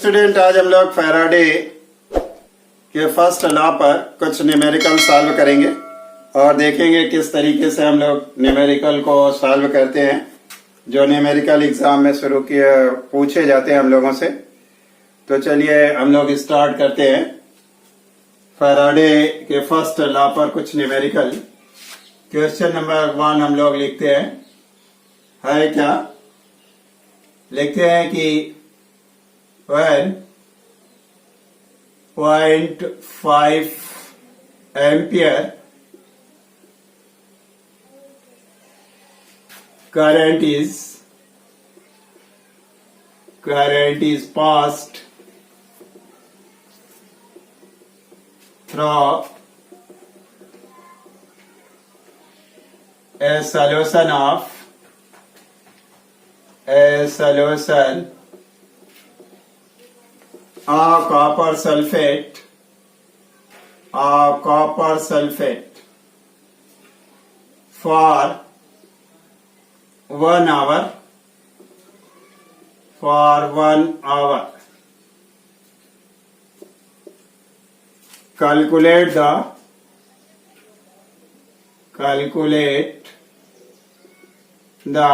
Student, आज हम लोग फैराडे के फर्स्ट लॉ पर कुछ न्यूमेरिकल सॉल्व करेंगे और देखेंगे किस तरीके से हम लोग न्यूमेरिकल को सॉल्व करते हैं जो न्यूमेरिकल एग्जाम में शुरू किए पूछे जाते हैं हम लोगों से। तो चलिए हम लोग स्टार्ट करते हैं। फैराडे के फर्स्ट लॉ पर कुछ न्यूमेरिकल। क्वेश्चन नंबर 1 हम लोग लिखते हैं, है क्या? लिखते हैं कि when 0.5 ampere current is passed through a solution of copper sulfate for 1 hour. Calculate the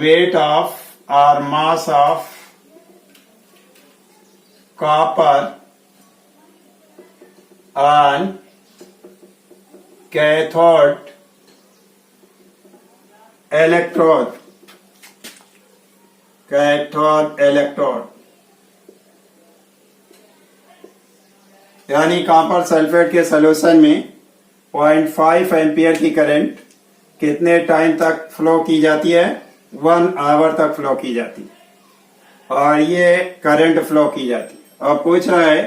weight of or mass of copper on cathode electrode. यानी कॉपर सल्फेट के सॉल्यूशन में 0.5 एम्पियर की करंट कितने टाइम तक फ्लो की जाती है? 1 our तक फ्लो की जाती है और ये करंट फ्लो की जाती है। और पूछ रहा है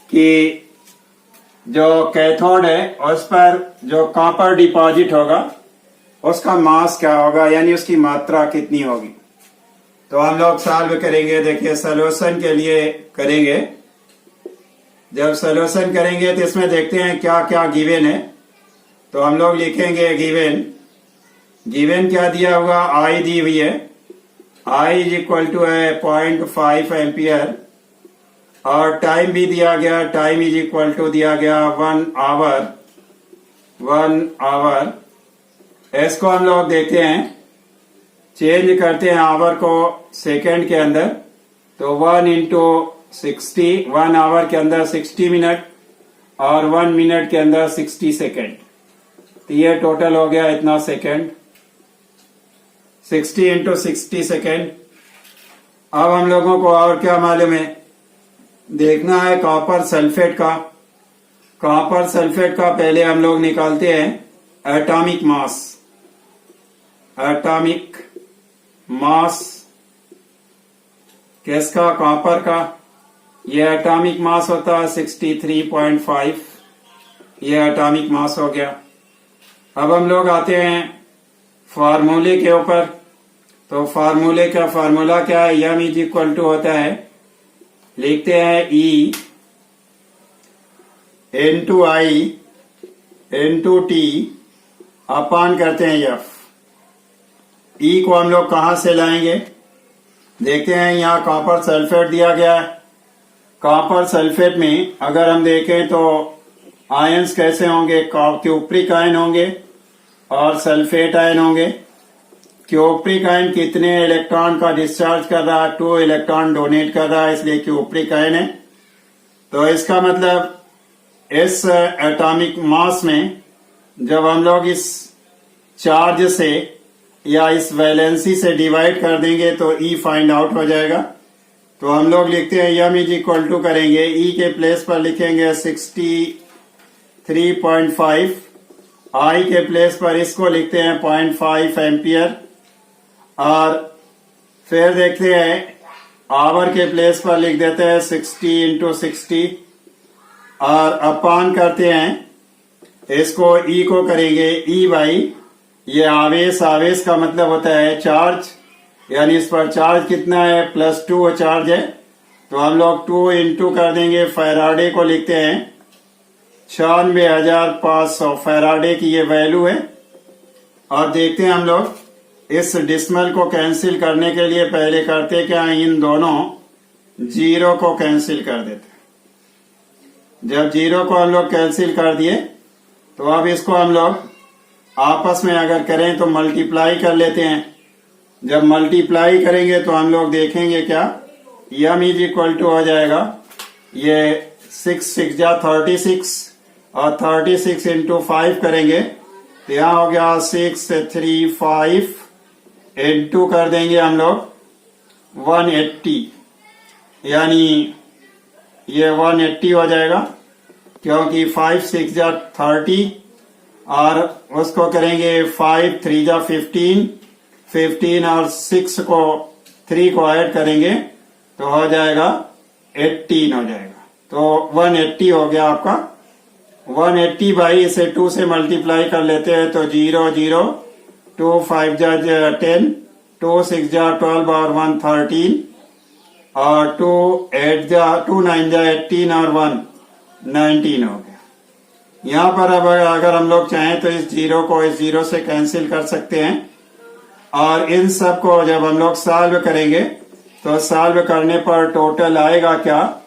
कि जो कैथोड है उस पर जो कॉपर डिपॉजिट होगा उसका मास क्या होगा, यानी उसकी मात्रा कितनी होगी। तो हम लोग सॉल्व करेंगे। देखिए सॉल्यूशन के लिए करेंगे। जब सॉल्यूशन करेंगे तो इसमें देखते हैं क्या क्या गिवन है। तो हम लोग लिखेंगे गिवन क्या दिया हुआ, आई दी हुई है। आई इज इक्वल टू है 0.5 एम्पियर और टाइम भी दिया गया, टाइम इज इक्वल टू दिया गया 1 आवर। इसको हम लोग देखते हैं, चेंज करते हैं आवर को सेकंड के अंदर। तो 1 इंटू 60, 1 आवर के अंदर 60 मिनट और 1 मिनट के अंदर 60 सेकेंड। तो ये टोटल हो गया इतना सेकेंड, 60 इंटू 60 सेकेंड। अब हम लोगों को और क्या मालूम है, देखना है कॉपर सल्फेट का। कॉपर सल्फेट का पहले हम लोग निकालते हैं एटॉमिक मास किसका? कॉपर का। ये एटॉमिक मास होता है 63.5। ये एटॉमिक मास हो गया। अब हम लोग आते हैं फार्मूले के ऊपर। तो फार्मूले का फार्मूला क्या है? एम इज इक्वल टू होता है, लिखते हैं ई इंटू आई इंटू टी अपान करते हैं एफ। ई को हम लोग कहां से लाएंगे? देखते हैं, यहाँ कॉपर सल्फेट दिया गया है। कॉपर सल्फेट में अगर हम देखें तो आयंस कैसे होंगे? क्यूप्रिक आयन होंगे और सल्फेट आयन होंगे। क्यूप्रिक आयन कितने इलेक्ट्रॉन का डिस्चार्ज कर रहा है? 2 इलेक्ट्रॉन डोनेट कर रहा है, इसलिए क्यूप्रिक आयन है। तो इसका मतलब इस एटॉमिक मास में जब हम लोग इस चार्ज से या इस वैलेंसी से डिवाइड कर देंगे तो ई फाइंड आउट हो जाएगा। तो हम लोग लिखते हैं एम इज इक्वल टू करेंगे, ई के प्लेस पर लिखेंगे 63.5, आई के प्लेस पर इसको लिखते हैं 0.5 एम्पियर और फिर देखते हैं आवर के प्लेस पर लिख देते हैं 60 इंटू 60 और अपान करते हैं इसको ई को करेंगे ई बाई ये आवेश का मतलब होता है चार्ज, यानी इस पर चार्ज कितना है? +2 चार्ज है। तो हम लोग 2 इंटू कर देंगे, फैराडे को लिखते हैं 96,500 फैराडे की ये वैल्यू है। और देखते हैं हम लोग इस डिसमल को कैंसिल करने के लिए पहले करते क्या, इन दोनों जीरो को कैंसिल कर देते। जब जीरो को हम लोग कैंसिल कर दिए तो अब इसको हम लोग आपस में अगर करें तो मल्टीप्लाई कर लेते हैं। जब मल्टीप्लाई करेंगे तो हम लोग देखेंगे क्या, यम इज इक्वल टू हो जाएगा ये 6 6 जा 36 और 36 इंटू 5 करेंगे तो यहाँ हो गया 6 3 5 इंटू कर देंगे हम लोग 180, यानी ये 180 हो जाएगा क्योंकि 5 6 जा 30 और उसको करेंगे 5 3 जा 15 15 और 6 को 3 को ऐड करेंगे तो हो जाएगा 18 हो जाएगा। तो 180 हो गया आपका। 180 बाई इसे 2 से मल्टीप्लाई कर लेते हैं तो 0 0 2 5 जा 10 2 6 जा 12 और 1 13 और 2 8 जा 2 9 जा 18 और 1 19 हो गया। यहाँ पर अब अगर हम लोग चाहें तो इस जीरो को इस जीरो से कैंसिल कर सकते हैं और इन सब को जब हम लोग सॉल्व करेंगे तो सॉल्व करने पर टोटल आएगा क्या,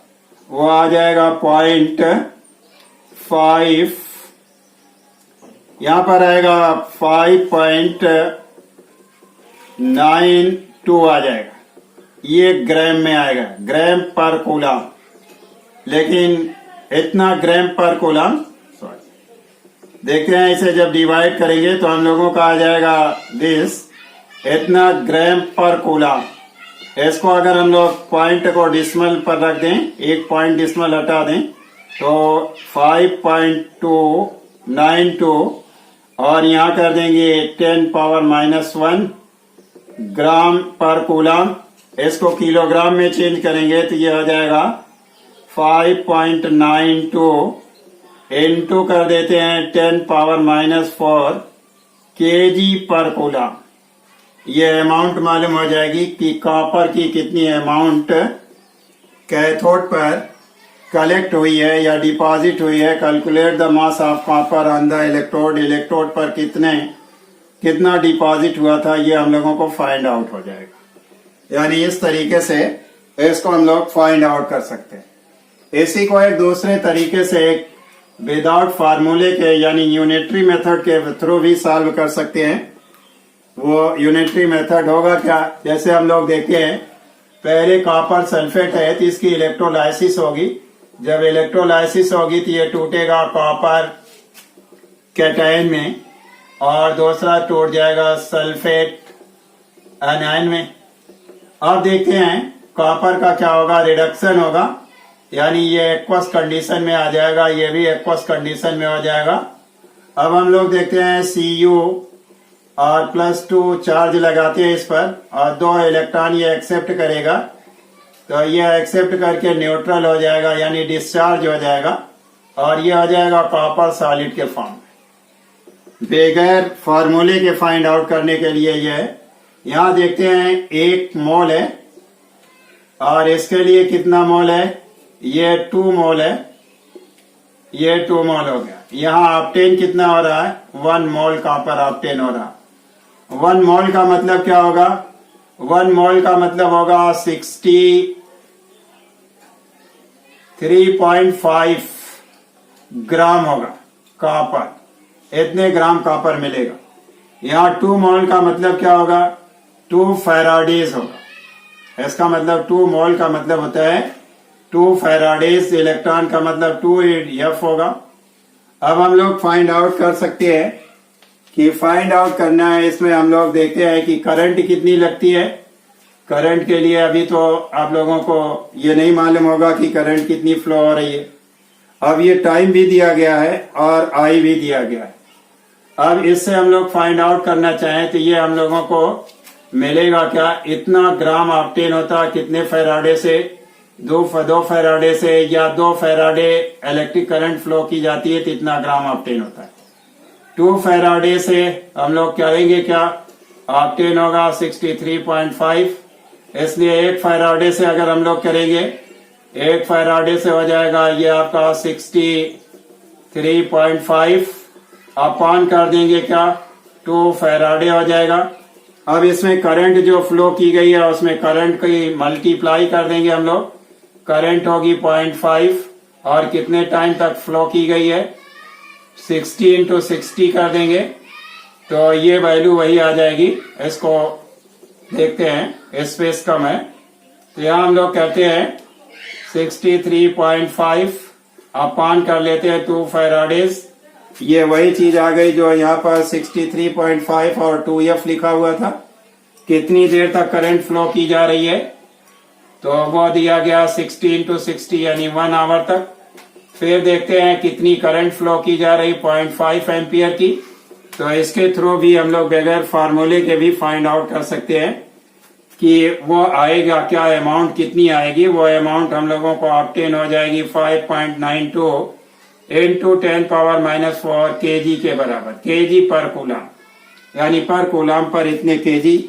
वो आ जाएगा 0.5, यहाँ पर आएगा 5.92 आ जाएगा। ये ग्राम में आएगा, ग्राम पर कूलम, लेकिन इतना ग्राम पर कूलम, सॉरी देखते हैं इसे जब डिवाइड करेंगे तो हम लोगों का आ जाएगा दिस इतना ग्राम पर कूलम। इसको अगर हम लोग पॉइंट को डिसमल पर रख दें, एक पॉइंट डिसमल हटा दें तो 5.292 और यहाँ कर देंगे 10⁻⁻1 ग्राम पर कूलम। इसको किलोग्राम में चेंज करेंगे तो ये हो जाएगा 5.92 इंटू कर देते हैं 10⁻⁻4 केजी पर कूलम। ये अमाउंट मालूम हो जाएगी कि कॉपर की कितनी अमाउंट कैथोड पर कलेक्ट हुई है या डिपॉजिट हुई है। Calculate the mass of copper on the electrode, electrode पर कितना डिपॉजिट हुआ था, ये हम लोगों को फाइंड आउट हो जाएगा। यानी इस तरीके से इसको हम लोग फाइंड आउट कर सकते हैं। इसी को एक दूसरे तरीके से विदाउट फार्मूले के यानी यूनिटरी मेथड के थ्रू भी सॉल्व कर सकते हैं। वो यूनिटरी मेथड होगा क्या, जैसे हम लोग देखते हैं पहले कॉपर सल्फेट है तो इसकी इलेक्ट्रोलाइसिस होगी। जब इलेक्ट्रोलाइसिस होगी तो ये टूटेगा कॉपर कैटायन में और दूसरा टूट जाएगा सल्फेट एनायन में। अब देखते हैं कॉपर का क्या होगा, रिडक्शन होगा, यानी ये एक्वस कंडीशन में आ जाएगा, ये भी एक्वस कंडीशन में हो जाएगा। अब हम लोग देखते हैं Cu और +2 चार्ज लगाते हैं इस पर और 2 इलेक्ट्रॉन ये एक्सेप्ट करेगा तो ये एक्सेप्ट करके न्यूट्रल हो जाएगा यानी डिस्चार्ज हो जाएगा और ये हो जाएगा कॉपर सॉलिड के फॉर्म में। बगैर फार्मूले के फाइंड आउट करने के लिए ये है। यहाँ देखते हैं 1 मोल है और इसके लिए कितना मोल है, ये 2 मोल है, ये 2 मोल हो गया। यहाँ ऑक्टेन कितना हो रहा है, 1 मोल कॉपर ऑक्टेन हो रहा। 1 मोल का मतलब क्या होगा, 1 मोल का मतलब होगा 63.5 ग्राम होगा कॉपर, इतने ग्राम कॉपर मिलेगा। यहाँ 2 मोल का मतलब क्या होगा, 2 फैराडेज होगा। इसका मतलब 2 मोल का मतलब होता है 2 फैराडेज, इलेक्ट्रॉन का मतलब 2F होगा। अब हम लोग फाइंड आउट कर सकते हैं कि फाइंड आउट करना है, इसमें हम लोग देखते हैं कि करंट कितनी लगती है। करंट के लिए अभी तो आप लोगों को ये नहीं मालूम होगा कि करंट कितनी फ्लो हो रही है। अब ये टाइम भी दिया गया है और आई भी दिया गया है। अब इससे हम लोग फाइंड आउट करना चाहें तो ये हम लोगों को मिलेगा क्या, इतना ग्राम ऑक्टेन होता कितने फैराडे से, 2 फैराडे से या 2 फैराडे इलेक्ट्रिक करंट फ्लो की जाती है तो इतना ग्राम ऑक्टेन होता है। 2 फैराडे से हम लोग करेंगे क्या, ऑक्टेन होगा 63.5, इसलिए 1 फैराडे से अगर हम लोग करेंगे, 1 फैराडे से हो जाएगा ये आपका 63.5 अपॉन कर देंगे क्या, 2 फैराडे हो जाएगा। अब इसमें करंट जो फ्लो की गई है उसमें करंट की मल्टीप्लाई कर देंगे हम लोग। करंट होगी 0.5 और कितने टाइम तक फ्लो की गई है 60 इंटू 60 कर देंगे तो ये वैल्यू वही आ जाएगी। इसको देखते हैं, स्पेस कम है तो यहाँ हम लोग कहते हैं 63.5 अपान कर लेते हैं 2 फैराडेज। ये वही चीज आ गई जो यहाँ पर 63.5 और 2F लिखा हुआ था। कितनी देर तक करंट फ्लो की जा रही है तो वो दिया गया 60 इंटू 60 यानी 1 आवर तक। फिर देखते हैं कितनी करंट फ्लो की जा रही 0.5 एम्पियर की। तो इसके थ्रू भी हम लोग बगैर फार्मूले के भी फाइंड आउट कर सकते हैं कि वो आएगा क्या, अमाउंट कितनी आएगी। वो अमाउंट हम लोगों को ऑब्टेन हो जाएगी 5.92 इंटू 10⁻⁻4 kg के बराबर, kg पर कूलाम, यानी पर कूलाम पर इतने kg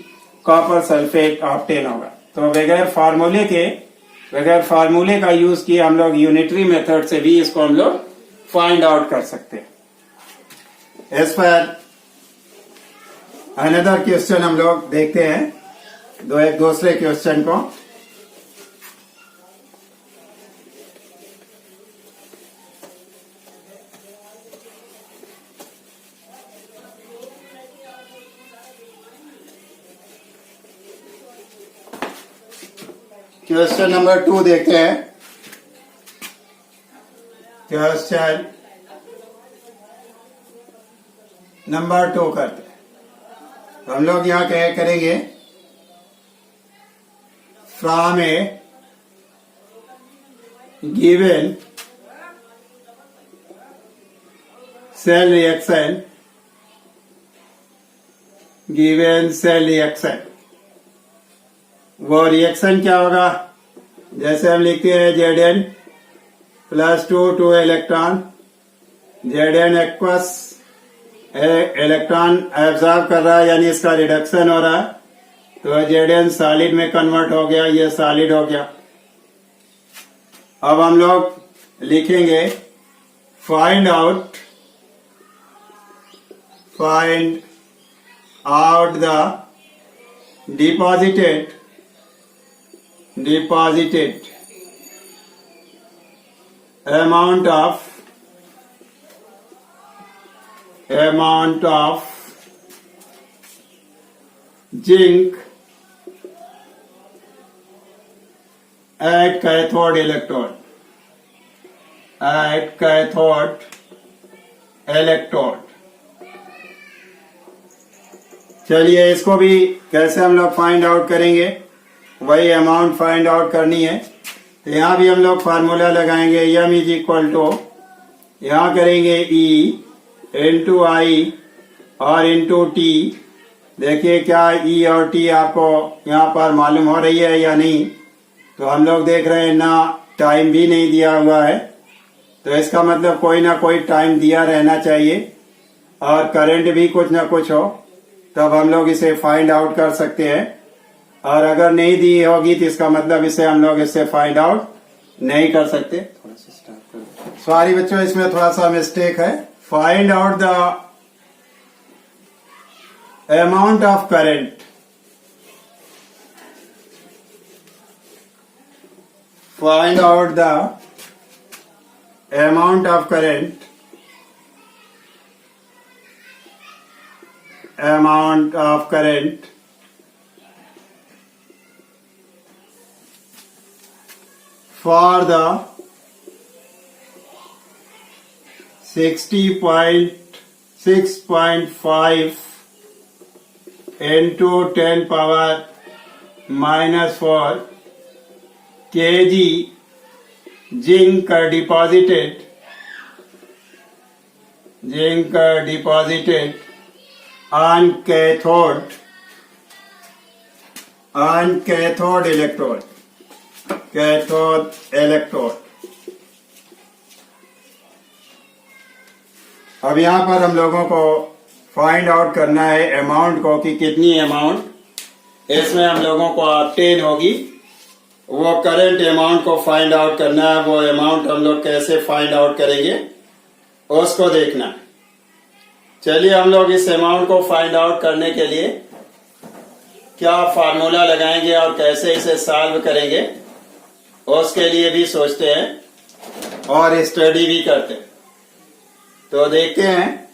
कॉपर सल्फेट ऑब्टेन होगा। तो बगैर फार्मूले का यूज किए हम लोग यूनिटरी मेथड से भी इसको हम लोग फाइंड आउट कर सकते हैं। इस पर अनदर क्वेश्चन हम लोग देखते हैं, एक दूसरे क्वेश्चन को। क्वेश्चन नंबर 2 देखते हैं। क्वेश्चन नंबर 2 करते हैं। हम लोग यहाँ क्या करेंगे, from a given cell reaction, वो रिएक्शन क्या होगा, जैसे हम लिखते हैं Zn +2 2 electron, Zn aqueous electron absorb कर रहा है यानी इसका रिडक्शन हो रहा है तो Zn सॉलिड में कन्वर्ट हो गया, ये सॉलिड हो गया। अब हम लोग लिखेंगे find out the deposited amount of zinc at cathode electrode, चलिए इसको भी कैसे हम लोग फाइंड आउट करेंगे, वही अमाउंट फाइंड आउट करनी है। तो यहाँ भी हम लोग फार्मूला लगाएंगे, m इज इक्वल टू, यहाँ करेंगे E इंटू आई और इंटू टी। देखिए क्या E और T आपको यहाँ पर मालूम हो रही है या नहीं। तो हम लोग देख रहे हैं ना, टाइम भी नहीं दिया हुआ है तो इसका मतलब कोई ना कोई टाइम दिया रहना चाहिए और करंट भी कुछ ना कुछ हो, तब हम लोग इसे फाइंड आउट कर सकते हैं। और अगर नहीं दी होगी तो इसका मतलब इसे हम लोग इससे फाइंड आउट नहीं कर सकते। थोड़ा सा स्टार्ट करो, सॉरी बच्चों इसमें थोड़ा सा मिस्टेक है। Find out the amount of current, find out the amount of current, for the 60.6.5 into 10⁻⁻4 kg zinc deposited on cathode electrode, अब यहाँ पर हम लोगों को फाइंड आउट करना है अमाउंट को कि कितनी अमाउंट इसमें हम लोगों को ऑब्टेन होगी। वो करंट अमाउंट को फाइंड आउट करना है। वो अमाउंट हम लोग कैसे फाइंड आउट करेंगे उसको देखना है। चलिए हम लोग इस अमाउंट को फाइंड आउट करने के लिए क्या फार्मूला लगाएंगे और कैसे इसे सॉल्व करेंगे, उसके लिए भी सोचते हैं और स्टडी भी करते हैं। तो देखते हैं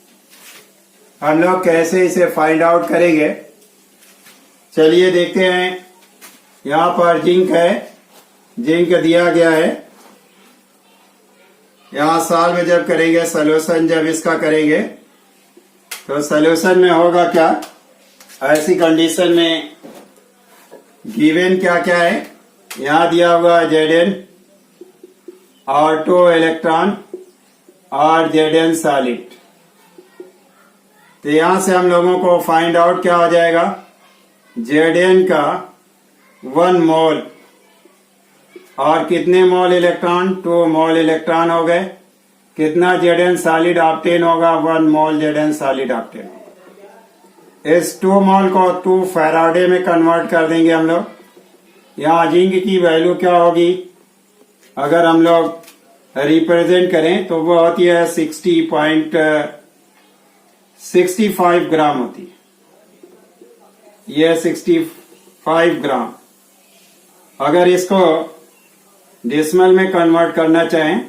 हम लोग कैसे इसे फाइंड आउट करेंगे। चलिए देखते हैं। यहाँ पर जिंक है, जिंक दिया गया है। यहाँ सॉल्व में जब करेंगे, सॉल्यूशन जब इसका करेंगे तो सॉल्यूशन में होगा क्या, ऐसी कंडीशन में गिवन क्या क्या है। यहाँ दिया हुआ Zn और 2 इलेक्ट्रॉन और Zn सॉलिड। तो यहां से हम लोगों को फाइंड आउट क्या हो जाएगा, Zn का 1 मोल और कितने मोल इलेक्ट्रॉन, 2 मोल इलेक्ट्रॉन हो गए। कितना Zn सॉलिड ऑब्टेन होगा, 1 मोल Zn सॉलिड ऑब्टेन होगा। इस 2 मोल को 2 फैराडे में कन्वर्ट कर देंगे हम लोग। यहाँ जिंक की वैल्यू क्या होगी, अगर हम लोग रिप्रेजेंट करें तो वो होती है 60.65 ग्राम होती है। ये 65 ग्राम। अगर इसको डेसिमल में कन्वर्ट करना चाहें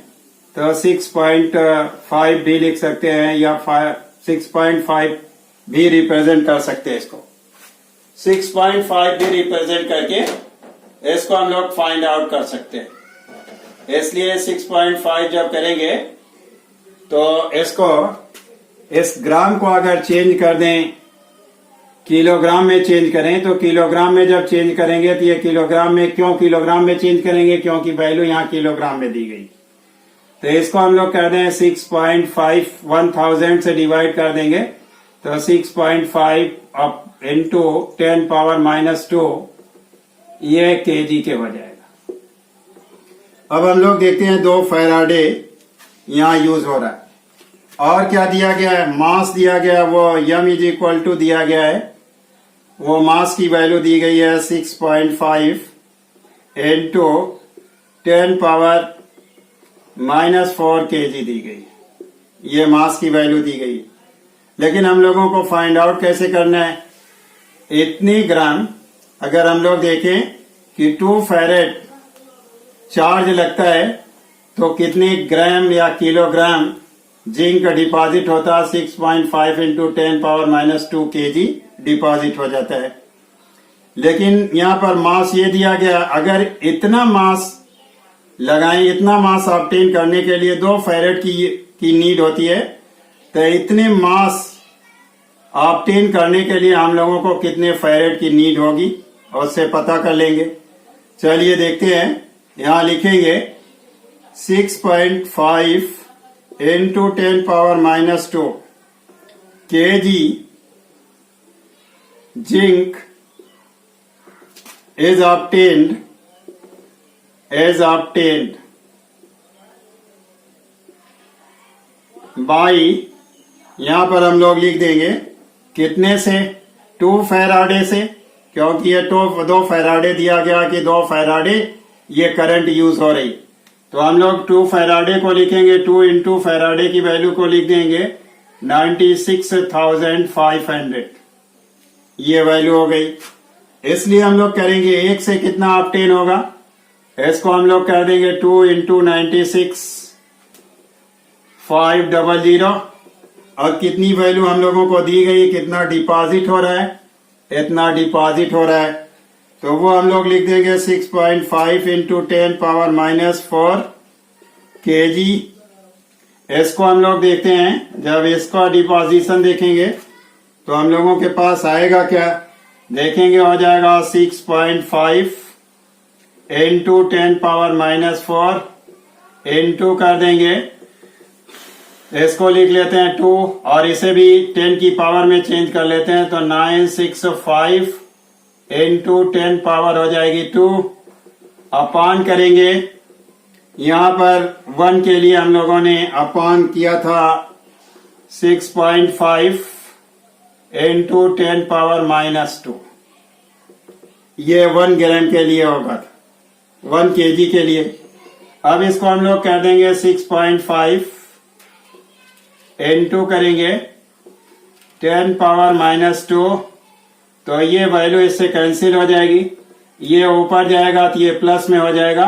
तो 6.5 भी लिख सकते हैं या 6.5 भी रिप्रेजेंट कर सकते हैं। इसको 6.5 भी रिप्रेजेंट करके इसको हम लोग फाइंड आउट कर सकते हैं। इसलिए 6.5 जब करेंगे तो इसको, इस ग्राम को अगर चेंज कर दें, किलोग्राम में चेंज करें तो किलोग्राम में जब चेंज करेंगे तो ये किलोग्राम में, क्यों किलोग्राम में चेंज करेंगे, क्योंकि वैल्यू यहाँ किलोग्राम में दी गई। तो इसको हम लोग कर दें 6.5 1000 से डिवाइड कर देंगे तो 6.5 इंटू 10 पावर -2 ये केजी के हो जाएगा। अब हम लोग देखते हैं 2 फैराडे यहाँ यूज हो रहा है। और क्या दिया गया है, मास दिया गया है, वो m इज इक्वल टू दिया गया है। वो मास की वैल्यू दी गई है 6.5 इंटू 10 पावर -4 केजी दी गई। ये मास की वैल्यू दी गई। लेकिन हम लोगों को फाइंड आउट कैसे करना है, इतनी ग्राम, अगर हम लोग देखें कि 2 फैरेड चार्ज लगता है तो कितने ग्राम या किलोग्राम जिंक डिपॉजिट होता है, 6.5 इंटू 10 पावर -2 केजी डिपॉजिट हो जाता है। लेकिन यहाँ पर मास ये दिया गया, अगर इतना मास लगाएं, इतना मास ऑब्टेन करने के लिए 2 फैरेड की नीड होती है, तो इतने मास ऑब्टेन करने के लिए हम लोगों को कितने फैरेड की नीड होगी, और उससे पता कर लेंगे। चलिए देखते हैं। यहाँ लिखेंगे 6.5 into 10 power -2 KG zinc is obtained by, यहां पर हम लोग लिख देंगे कितने से, 2 फैराडे से, क्योंकि ये 2 फैराडे दिया गया कि 2 फैराडे ये करंट यूज हो रही। तो हम लोग 2 फैराडे को लिखेंगे, 2 इंटू फैराडे की वैल्यू को लिख देंगे 96,500। ये वैल्यू हो गई। इसलिए हम लोग करेंगे 1 से कितना ऑब्टेन होगा, इसको हम लोग कर देंगे 2 इंटू 96,500। और कितनी वैल्यू हम लोगों को दी गई, कितना डिपॉजिट हो रहा है, इतना डिपॉजिट हो रहा है, तो वो हम लोग लिख देंगे 6.5 इंटू 10 पावर -4 केजी। इसको हम लोग देखते हैं, जब इसका डिपॉजिशन देखेंगे तो हम लोगों के पास आएगा क्या, देखेंगे हो जाएगा 6.5 इंटू 10 पावर -4 इंटू कर देंगे, इसको लिख लेते हैं 2 और इसे भी 10 की पावर में चेंज कर लेते हैं तो 965 इंटू 10 पावर हो जाएगी 2 अपान करेंगे। यहाँ पर 1 के लिए हम लोगों ने अपान किया था 6.5 इंटू 10 पावर -2। ये 1 ग्राम के लिए होगा, 1 केजी के लिए। अब इसको हम लोग कर देंगे 6.5 इंटू करेंगे 10 पावर -2 तो ये वैल्यू इससे कैंसिल हो जाएगी, ये ऊपर जाएगा तो ये प्लस में हो जाएगा,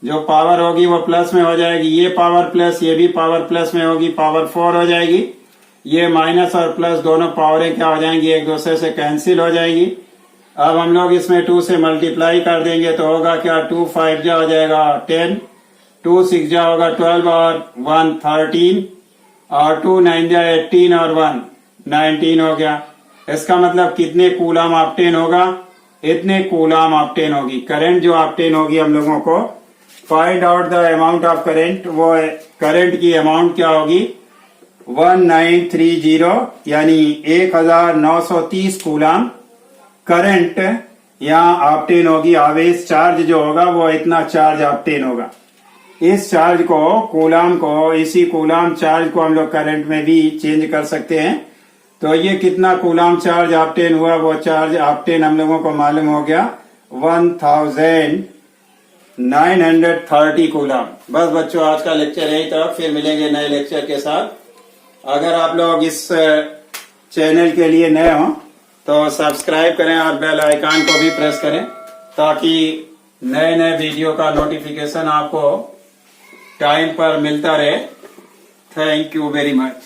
जो पावर होगी वो प्लस में हो जाएगी, ये पावर प्लस, ये भी पावर प्लस में होगी, पावर 4 हो जाएगी, ये माइनस और प्लस दोनों पावरें क्या हो जाएंगी, एक दूसरे से कैंसिल हो जाएगी। अब हम लोग इसमें 2 से मल्टीप्लाई कर देंगे तो होगा क्या, 2 5 जा हो जाएगा 10, 2 6 जा होगा 12 और 1 13 और 2 9 जा 18 और 1 19 हो गया। इसका मतलब कितने कूलम ऑप्टेन होगा, इतने कूलम ऑप्टेन होगी। करंट जो ऑप्टेन होगी हम लोगों को find out the amount of current, वो करंट की अमाउंट क्या होगी 1930 यानी 1930 कूलम करंट यहाँ ऑप्टेन होगी। आवेश चार्ज जो होगा वो इतना चार्ज ऑप्टेन होगा। इस चार्ज को कूलम को, इसी कूलम चार्ज को हम लोग करंट में भी चेंज कर सकते हैं। तो ये कितना कूलम चार्ज ऑप्टेन हुआ, वो चार्ज ऑप्टेन हम लोगों को मालूम हो गया 1930 कूलम। बस बच्चों आज का लेक्चर यही था, फिर मिलेंगे नए लेक्चर के साथ। अगर आप लोग इस चैनल के लिए नए हो तो सब्सक्राइब करें और बेल आइकन को भी प्रेस करें ताकि नए नए वीडियो का नोटिफिकेशन आपको टाइम पर मिलता रहे। Thank you very much.